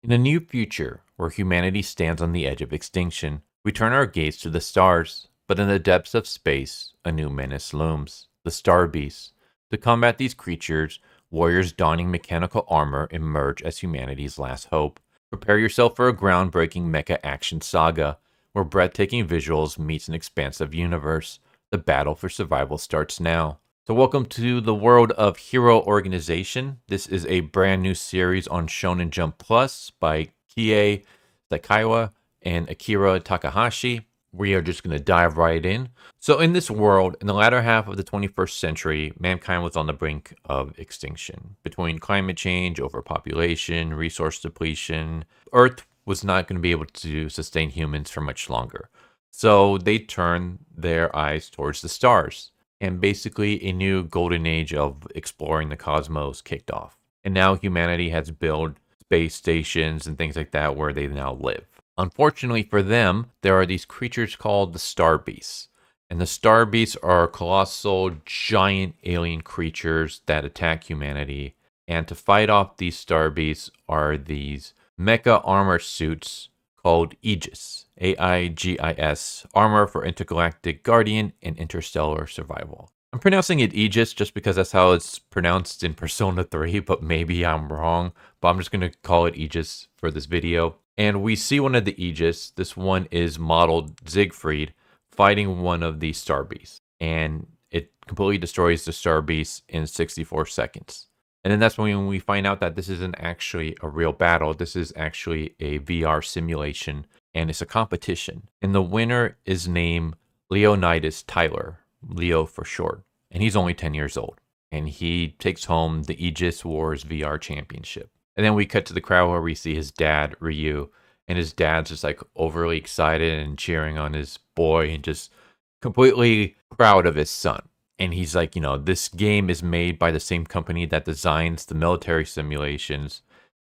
In a new future, where humanity stands on the edge of extinction, we turn our gaze to the stars, but in the depths of space, a new menace looms, the Star Beasts. To combat these creatures, warriors donning mechanical armor emerge as humanity's last hope. Prepare yourself for a groundbreaking mecha action saga, where breathtaking visuals meets an expansive universe. The battle for survival starts now. So, welcome to the world of Hero Organization. This is a brand new series on Shonen Jump Plus by Kie Sakaiwa and Akira Takahashi. We are just going to dive right in. So, in this world, in the latter half of the 21st century, mankind was on the brink of extinction. Between climate change, overpopulation, resource depletion, Earth was not going to be able to sustain humans for much longer. So, they turned their eyes towards the stars. And basically, a new golden age of exploring the cosmos kicked off. And now humanity has built space stations and things like that where they now live. Unfortunately for them, there are these creatures called the Star Beasts. And the Star Beasts are colossal, giant alien creatures that attack humanity. And to fight off these Star Beasts are these mecha armor suits called Aegis, AIGIS, Armor for Intergalactic Guardian and Interstellar Survival. I'm pronouncing it Aegis just because that's how it's pronounced in Persona 3, but maybe I'm wrong. But I'm just going to call it Aegis for this video. And we see one of the Aegis. This one is modeled Siegfried fighting one of the Star Beasts. And it completely destroys the Star Beast in 64 seconds. And then that's when we find out that this isn't actually a real battle. This is actually a VR simulation, and it's a competition. And the winner is named Leonidas Tyler, Leo for short. And he's only 10 years old. And he takes home the Aegis Wars VR Championship. And then we cut to the crowd where we see his dad, Ryu. And his dad's just like overly excited and cheering on his boy and just completely proud of his son. And he's like, this game is made by the same company that designs the military simulations.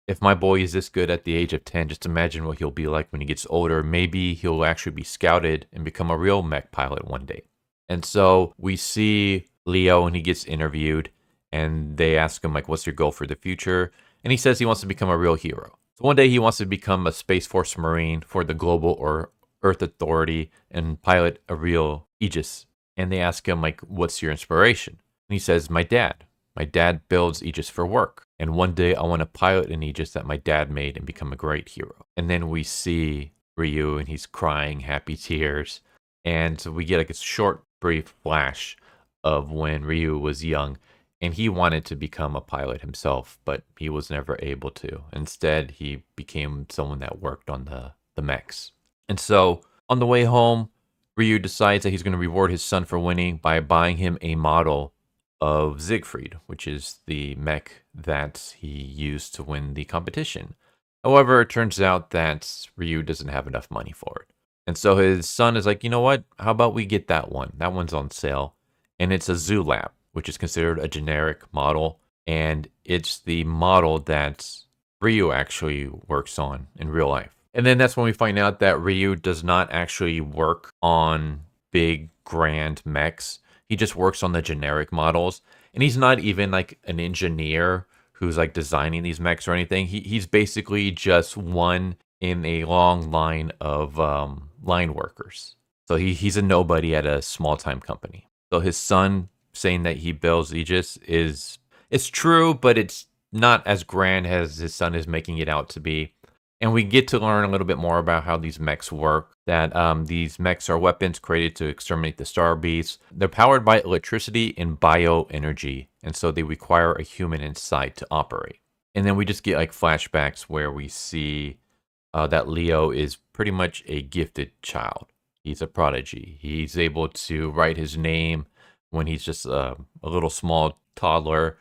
If my boy is this good at the age of 10, just imagine what he'll be like when he gets older. Maybe he'll actually be scouted and become a real mech pilot one day. And so we see Leo and he gets interviewed and they ask him, like, what's your goal for the future? And he says he wants to become a real hero. So one day he wants to become a Space Force Marine for the global or Earth Authority and pilot a real Aegis. And they ask him, like, what's your inspiration? And he says, my dad. My dad builds Aegis for work. And one day I want to pilot an Aegis that my dad made and become a great hero. And then we see Ryu and he's crying happy tears. And so we get like a short, brief flash of when Ryu was young. And he wanted to become a pilot himself, but he was never able to. Instead, he became someone that worked on the mechs. And so on the way home, Ryu decides that he's going to reward his son for winning by buying him a model of Siegfried, which is the mech that he used to win the competition. However, it turns out that Ryu doesn't have enough money for it. And so his son is like, you know what? How about we get that one? That one's on sale. And it's a Zoo Lab, which is considered a generic model. And it's the model that Ryu actually works on in real life. And then that's when we find out that Ryu does not actually work on big, grand mechs. He just works on the generic models. And he's not even like an engineer who's like designing these mechs or anything. He's basically just one in a long line of line workers. So he's a nobody at a small-time company. So his son saying that he builds Aegis it's true, but it's not as grand as his son is making it out to be. And we get to learn a little bit more about how these mechs work, that these mechs are weapons created to exterminate the Star Beasts. They're powered by electricity and bioenergy, and so they require a human inside to operate. And then we just get like flashbacks where we see that Leo is pretty much a gifted child. He's a prodigy. He's able to write his name when he's just a little small toddler.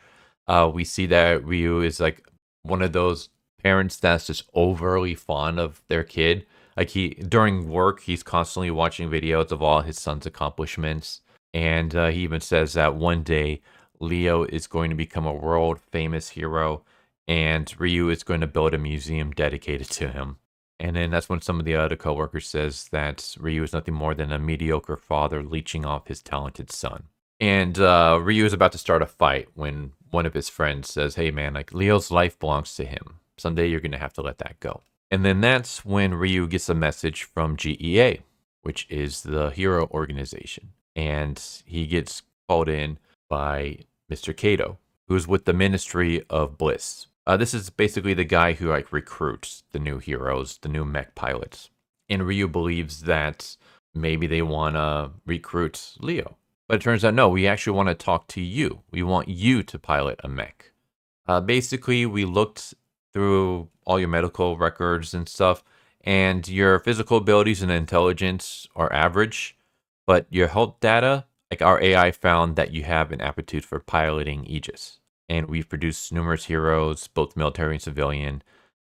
We see that Ryu is like one of those parents that's just overly fond of their kid. Like during work, he's constantly watching videos of all his son's accomplishments. And he even says that one day Leo is going to become a world famous hero and Ryu is going to build a museum dedicated to him. And then that's when some of the other coworkers says that Ryu is nothing more than a mediocre father leeching off his talented son. And Ryu is about to start a fight when one of his friends says, hey man, like Leo's life belongs to him. Someday you're going to have to let that go. And then that's when Ryu gets a message from GEA, which is the hero organization. And he gets called in by Mr. Kato, who's with the Ministry of Bliss. This is basically the guy who like recruits the new heroes, the new mech pilots. And Ryu believes that maybe they want to recruit Leo. But it turns out, no, we actually want to talk to you. We want you to pilot a mech. Basically, we looked through all your medical records and stuff, and your physical abilities and intelligence are average, but your health data, like our AI found that you have an aptitude for piloting Aegis. And we've produced numerous heroes, both military and civilian,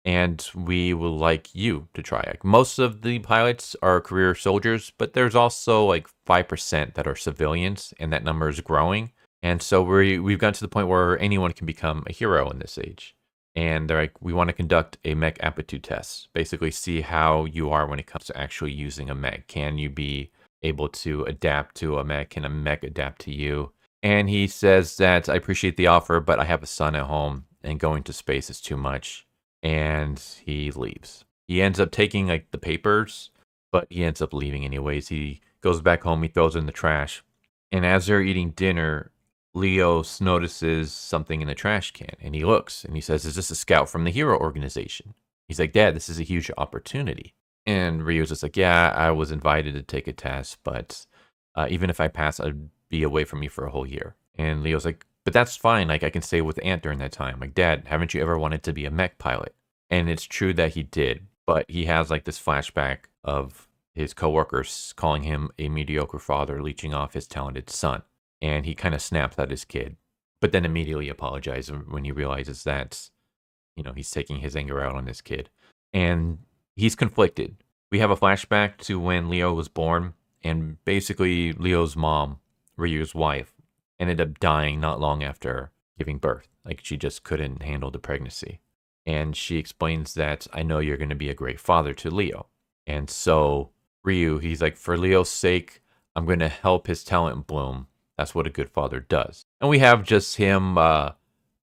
and we would like you to try. Like most of the pilots are career soldiers, but there's also like 5% that are civilians, and that number is growing. And so we've gotten to the point where anyone can become a hero in this age. And they're like, we want to conduct a mech aptitude test, basically see how you are when it comes to actually using a mech. Can you be able to adapt to a mech? Can a mech adapt to you? And he says that I appreciate the offer, but I have a son at home and going to space is too much. And he leaves. He ends up taking like the papers, but he ends up leaving anyways. He goes back home, he throws it in the trash. And as they're eating dinner, Leo notices something in the trash can and he looks and he says, is this a scout from the hero organization? He's like, Dad, this is a huge opportunity. And Ryu's just like, yeah, I was invited to take a test, but even if I pass, I'd be away from you for a whole year. And Leo's like, but that's fine. Like I can stay with Aunt during that time. Like, Dad, haven't you ever wanted to be a mech pilot? And it's true that he did, but he has like this flashback of his coworkers calling him a mediocre father, leeching off his talented son. And he kind of snaps at his kid, but then immediately apologizes when he realizes that, he's taking his anger out on this kid. And he's conflicted. We have a flashback to when Leo was born, and basically Leo's mom, Ryu's wife, ended up dying not long after giving birth. Like she just couldn't handle the pregnancy. And she explains that, I know you're going to be a great father to Leo. And so Ryu, he's like, for Leo's sake, I'm going to help his talent bloom. That's what a good father does. And we have just him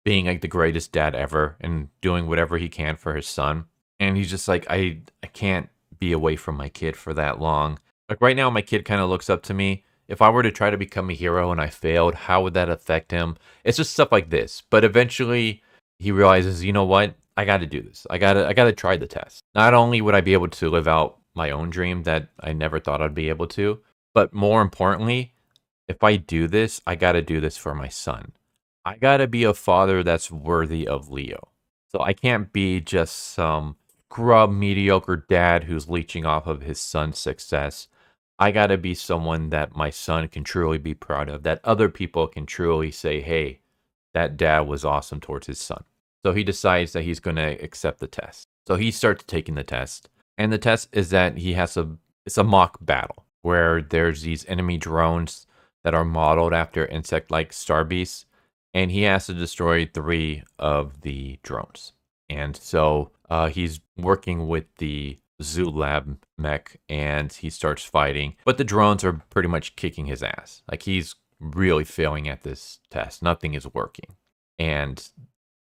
being like the greatest dad ever and doing whatever he can for his son. And he's just like, I can't be away from my kid for that long. Like right now, my kid kind of looks up to me. If I were to try to become a hero and I failed, how would that affect him? It's just stuff like this. But eventually he realizes, you know what? I got to do this. I got to try the test. Not only would I be able to live out my own dream that I never thought I'd be able to, but more importantly, if I do this, I got to do this for my son. I got to be a father that's worthy of Leo. So I can't be just some scrub mediocre dad who's leeching off of his son's success. I got to be someone that my son can truly be proud of, that other people can truly say, hey, that dad was awesome towards his son. So he decides that he's going to accept the test. So he starts taking the test. And the test is that it's a mock battle where there's these enemy drones that are modeled after insect-like star beasts, and he has to destroy 3 of the drones. And so he's working with the Zoo Lab mech, and he starts fighting. But the drones are pretty much kicking his ass. Like, he's really failing at this test. Nothing is working. And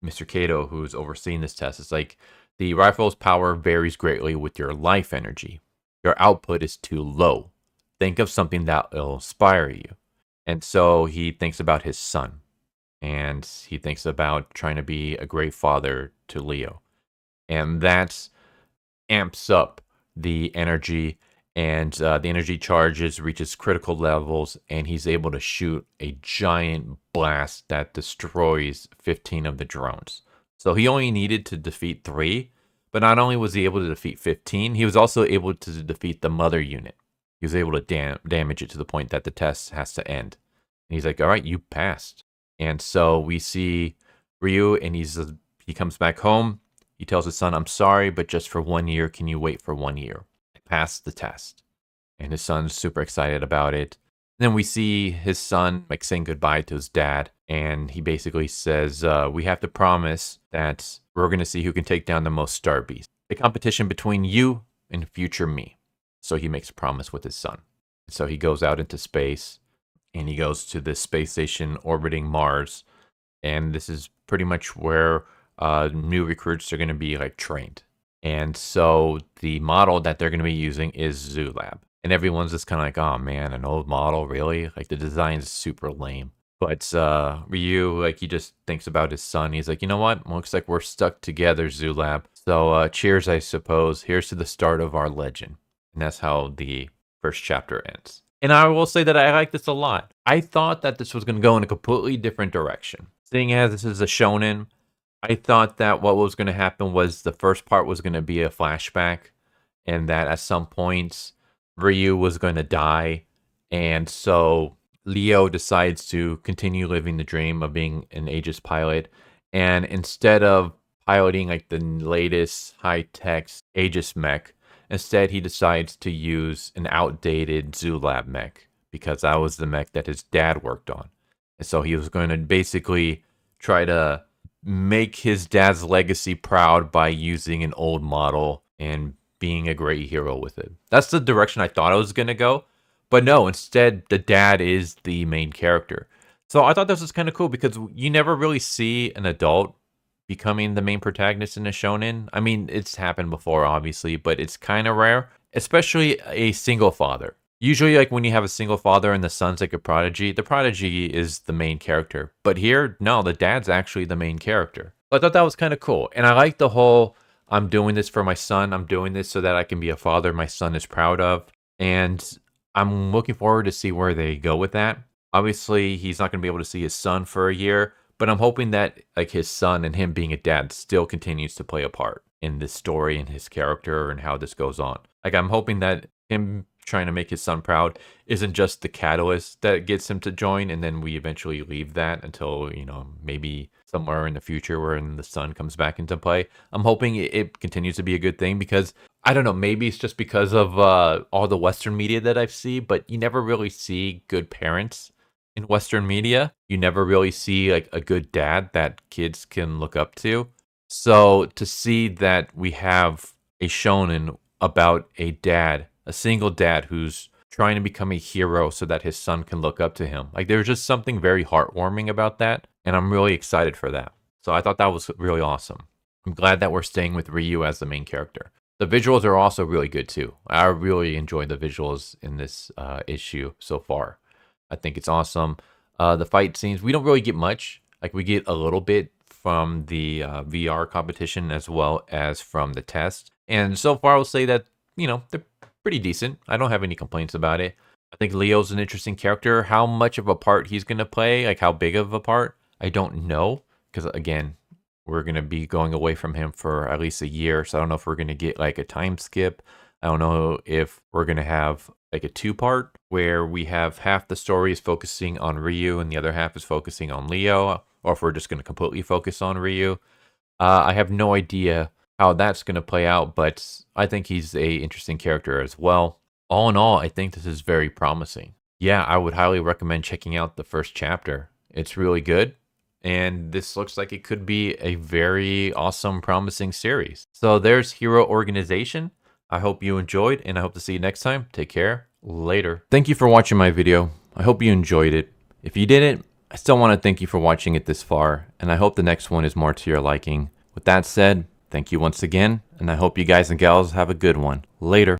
Mr. Kato, who's overseeing this test, is like, the rifle's power varies greatly with your life energy. Your output is too low. Think of something that will inspire you. And so he thinks about his son, and he thinks about trying to be a great father to Leo. And that amps up the energy, and the energy charges reaches critical levels, and he's able to shoot a giant blast that destroys 15 of the drones. So he only needed to defeat 3, but not only was he able to defeat 15, he was also able to defeat the mother unit. He was able to damage it to the point that the test has to end. And he's like, all right, you passed. And so we see Ryu, and he comes back home. He tells his son, I'm sorry, but just for 1 year, can you wait for 1 year? I passed the test. And his son's super excited about it. And then we see his son like saying goodbye to his dad. And he basically says, we have to promise that we're going to see who can take down the most star beasts. A competition between you and future me. So he makes a promise with his son. So he goes out into space, and he goes to this space station orbiting Mars. And this is pretty much where new recruits are going to be like trained. And so the model that they're going to be using is Zulab. And everyone's just kind of like, oh man, an old model, really? Like the design's super lame. But Ryu, like he just thinks about his son. He's like, you know what? Looks like we're stuck together, Zulab. So cheers, I suppose. Here's to the start of our legend. And that's how the first chapter ends. And I will say that I like this a lot. I thought that this was going to go in a completely different direction. Seeing as this is a shonen, I thought that what was going to happen was the first part was going to be a flashback, and that at some points Ryu was going to die, and so Leo decides to continue living the dream of being an Aegis pilot, and instead of piloting like the latest high-tech Aegis mech, instead he decides to use an outdated Zulab mech, because that was the mech that his dad worked on. And so he was going to basically try to make his dad's legacy proud by using an old model and being a great hero with it. That's the direction I thought I was going to go. But no, instead, the dad is the main character. So I thought this was kind of cool because you never really see an adult becoming the main protagonist in a shonen. I mean, it's happened before, obviously, but it's kind of rare, especially a single father. Usually, like when you have a single father and the son's like a prodigy, the prodigy is the main character. But here, no, the dad's actually the main character. So I thought that was kind of cool. And I like the whole, I'm doing this for my son. I'm doing this so that I can be a father my son is proud of. And I'm looking forward to see where they go with that. Obviously, he's not going to be able to see his son for a year, but I'm hoping that like his son and him being a dad still continues to play a part in this story and his character and how this goes on. Like I'm hoping that him trying to make his son proud isn't just the catalyst that gets him to join, and then we eventually leave that until, you know, maybe somewhere in the future when the son comes back into play. I'm hoping it continues to be a good thing because, I don't know, maybe it's just because of all the Western media that I've seen, but you never really see good parents in Western media. You never really see like a good dad that kids can look up to. So to see that we have a shonen about a dad, a single dad who's trying to become a hero so that his son can look up to him. Like there's just something very heartwarming about that, and I'm really excited for that. So I thought that was really awesome. I'm glad that we're staying with Ryu as the main character. The visuals are also really good too. I really enjoyed the visuals in this issue so far. I think it's awesome. The fight scenes, we don't really get much. Like we get a little bit from the VR competition as well as from the test. And so far I'll say that, you know, they're pretty decent. I don't have any complaints about it. I think Leo's an interesting character. How much of a part he's going to play, like how big of a part, I don't know. Because again, we're going to be going away from him for at least a year. So I don't know if we're going to get like a time skip. I don't know if we're going to have like a two-part where we have half the story is focusing on Ryu and the other half is focusing on Leo. Or if we're just going to completely focus on Ryu. I have no idea how that's going to play out, but I think he's a interesting character as well. All in all, I think this is very promising. Yeah, I would highly recommend checking out the first chapter. It's really good, and this looks like it could be a very awesome, promising series. So there's Hero Organization. I hope you enjoyed, and I hope to see you next time. Take care. Later. Thank you for watching my video. I hope you enjoyed it. If you didn't, I still want to thank you for watching it this far, and I hope the next one is more to your liking. With that said, thank you once again, and I hope you guys and gals have a good one. Later.